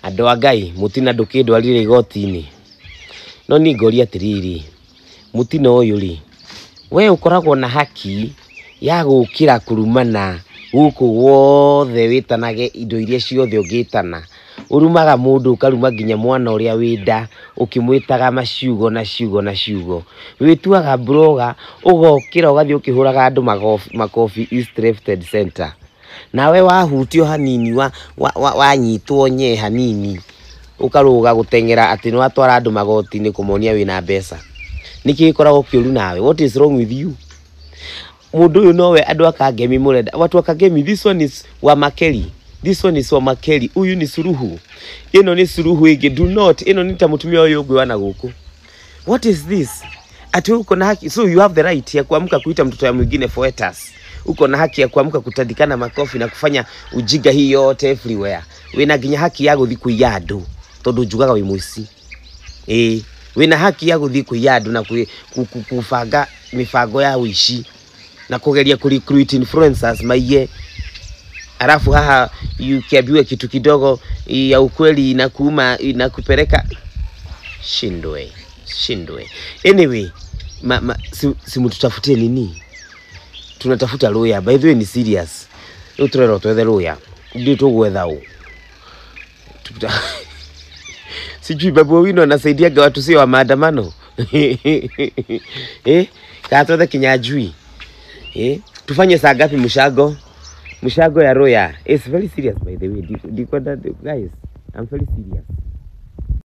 Andũ a Ngai mutina ndukindwarire igoti-ini no ni ngoria atiriri mutina uyu ri we ukoragwo na haki ya gukira kurumana guku wothe witanage indo iria ciothe ungitana urumaga mundu ukaruma nginya mwana uria winda ukimwitaga maciugo na ciugo wituaga bloga ugokira ugathi ukihuraga andu makofi East Lifted Center nawe wahutio hanini wanyitwo nye hanini ukaruga gutengera ati no atwara andu magoti-ini kumonia wina mbeca niki ikoragwo kiuru nawe? What is wrong with you? Mundu uyu nowe andu akangemi murenda watu akangemi. This one is Wamakeri, uyu ni Suluhu, ino ni Suluhu igi. Do not ino ni tamutumia uyu ugwe wana guku. What is this? Ati uko na haki, so you have the right ya kuamka kuita mtoto ya mwingine foetas. Uko na haki ya kuamka kutandikana makofi na kufanya ujiga hii yote everywhere. Wina ginya haki ya guthi kuiya andu tondu njugaga wi muici. Wina haki ya guthi kuiya andu na kufanga mifango ya uici na kugeria recruit influencers maiye. Alafu haha ukiambiwa kitu kidogo ya ukweli inakupeleka shindwe. Anyway, si mtutafutie nini? Tunatafuta lawyer. By the way, ni serious. Uturero twethe lawyer. Ndio tugwetha u. Sijui Babu Owino anasaidiaga watu sio wa maandamano. Katothe kinyajui. Tufanye saa ngapi mshago ya lawyer? It's very serious by the way. Guys, I'm very serious.